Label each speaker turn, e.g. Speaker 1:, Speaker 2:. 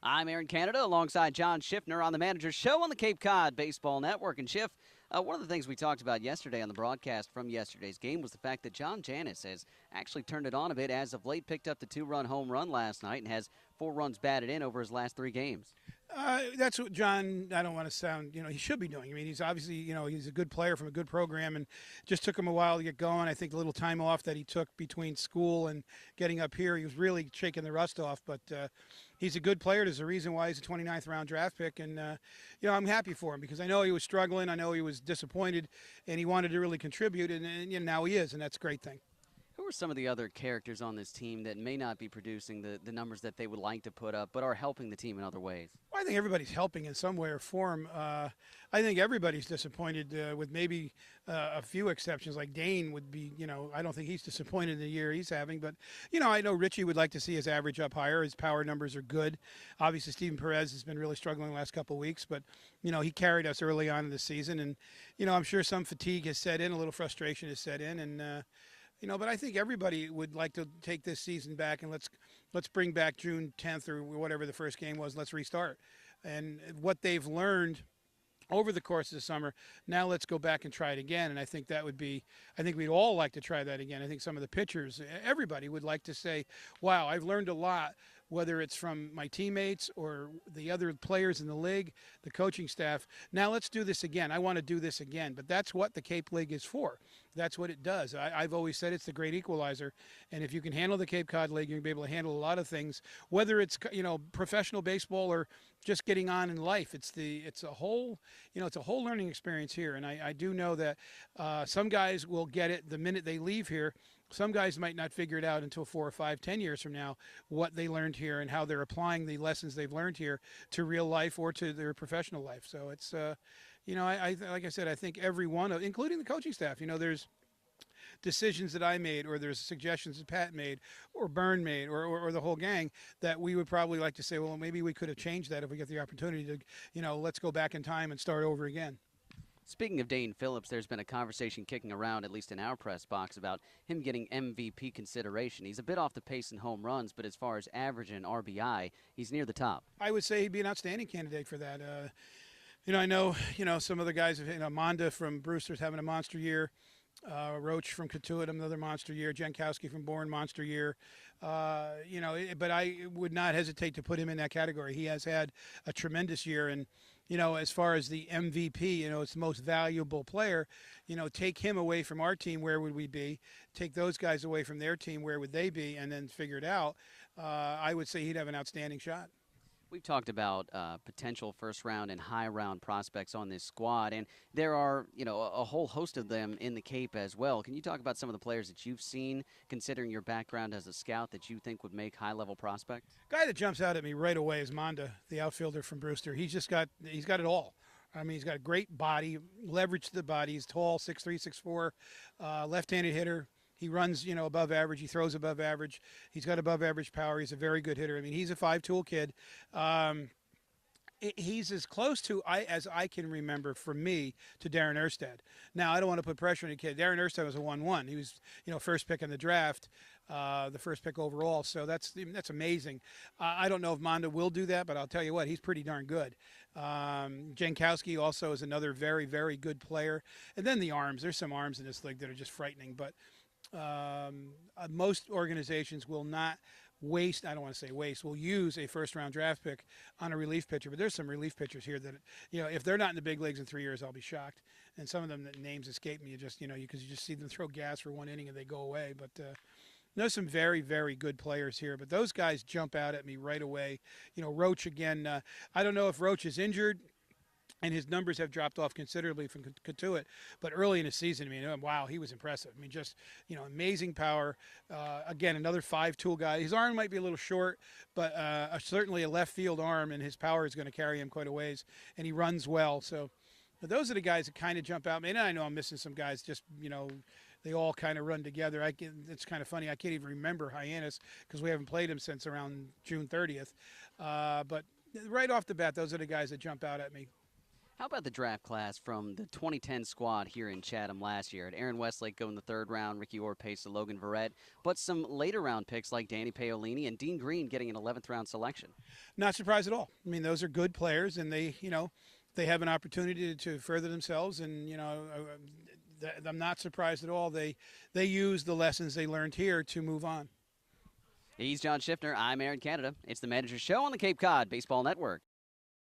Speaker 1: I'm Aaron Canada alongside John Schiffner on the Manager's Show on the Cape Cod Baseball Network. And Schiff, one of the things we talked about yesterday on the broadcast from yesterday's game was the fact that John Janis has actually turned it on a bit as of late, picked up the 2-run home run last night and has 4 runs batted in over his last 3 games.
Speaker 2: That's what John, I don't want to sound, he should be doing. I mean, he's obviously, he's a good player from a good program and just took him a while to get going. I think the little time off that he took between school and getting up here, he was really shaking the rust off. But he's a good player. There's a reason why he's a 29th round draft pick. And, I'm happy for him because I know he was struggling. I know he was disappointed and he wanted to really contribute. And now he is, and that's a great thing.
Speaker 1: Who are some of the other characters on this team that may not be producing the numbers that they would like to put up, but are helping the team in other ways?
Speaker 2: Well, I think everybody's helping in some way or form. I think everybody's disappointed with maybe a few exceptions, like Dane would be, I don't think he's disappointed in the year he's having. But, I know Richie would like to see his average up higher. His power numbers are good. Obviously, Steven Perez has been really struggling the last couple of weeks, but, he carried us early on in the season. And, I'm sure some fatigue has set in, a little frustration has set in. And, but I think everybody would like to take this season back and let's bring back June 10th or whatever the first game was. Let's restart. And what they've learned over the course of the summer, now let's go back and try it again. And I think we'd all like to try that again. I think some of the pitchers, everybody would like to say, wow, I've learned a lot, whether it's from my teammates or the other players in the league, the coaching staff. Now let's do this again. I want to do this again. But that's what the Cape League is for. That's what it does. I've always said it's the great equalizer. And if you can handle the Cape Cod League, you're going to be able to handle a lot of things, whether it's, professional baseball or just getting on in life. It's a whole learning experience here. And I do know that some guys will get it the minute they leave here. Some guys might not figure it out until 4 or 5, 10 years from now, what they learned here and how they're applying the lessons they've learned here to real life or to their professional life. So it's, like I said, I think every one of, including the coaching staff, there's decisions that I made or there's suggestions that Pat made or Byrne made or the whole gang that we would probably like to say, well, maybe we could have changed that if we get the opportunity to, let's go back in time and start over again.
Speaker 1: Speaking of Dane Phillips, there's been a conversation kicking around, at least in our press box, about him getting MVP consideration. He's a bit off the pace in home runs, but as far as average and RBI, he's near the top.
Speaker 2: I would say he'd be an outstanding candidate for that. I know, some other guys, Monda from Brewster's having a monster year. Roach from Katuitt, another monster year. Jankowski from Bourne, monster year. But I would not hesitate to put him in that category. He has had a tremendous year. And, as far as the MVP, it's the most valuable player, take him away from our team, where would we be? Take those guys away from their team, where would they be? And then figure it out. I would say he'd have an outstanding shot.
Speaker 1: We've talked about potential first-round and high-round prospects on this squad, and there are, a whole host of them in the Cape as well. Can you talk about some of the players that you've seen, considering your background as a scout, that you think would make high-level prospects?
Speaker 2: Guy that jumps out at me right away is Monda, the outfielder from Brewster. He's got it all. I mean, he's got a great body, leverage to the body. He's tall, 6'3", 6'4", left-handed hitter. He runs, above average. He throws above average. He's got above average power. He's a very good hitter. I mean, he's a 5-tool kid. He's as close to as I can remember for me to Darren Erstad. Now, I don't want to put pressure on a kid. Darren Erstad was a 1-1. He was, first pick in the draft, the first pick overall. So that's amazing. I don't know if Monda will do that, but I'll tell you what, he's pretty darn good. Jankowski also is another very, very good player. And then the arms. There's some arms in this league that are just frightening, but most organizations will not waste, I don't want to say waste, will use a first-round draft pick on a relief pitcher. But there's some relief pitchers here that, if they're not in the big leagues in 3 years, I'll be shocked. And some of them, the names escape me, because you just see them throw gas for one inning and they go away. But there's some very, very good players here. But those guys jump out at me right away. Roach again. I don't know if Roach is injured, and his numbers have dropped off considerably from Katuitt. But early in the season, wow, he was impressive. Just, amazing power. Again, another 5-tool guy. His arm might be a little short, but certainly a left field arm, and his power is going to carry him quite a ways. And he runs well. So those are the guys that kind of jump out. And I know I'm missing some guys, just, they all kind of run together. It's kind of funny. I can't even remember Hyannis because we haven't played him since around June 30th. But right off the bat, those are the guys that jump out at me.
Speaker 1: How about the draft class from the 2010 squad here in Chatham last year? Had Aaron Westlake go in the third round, Ricky Orpace and Logan Verrett, but some later round picks like Danny Paolini and Dean Green getting an 11th round selection.
Speaker 2: Not surprised at all. I mean, those are good players, and they have an opportunity to further themselves. And I'm not surprised at all. They use the lessons they learned here to move on.
Speaker 1: He's John Schiffner. I'm Aaron Canada. It's the Manager's Show on the Cape Cod Baseball Network.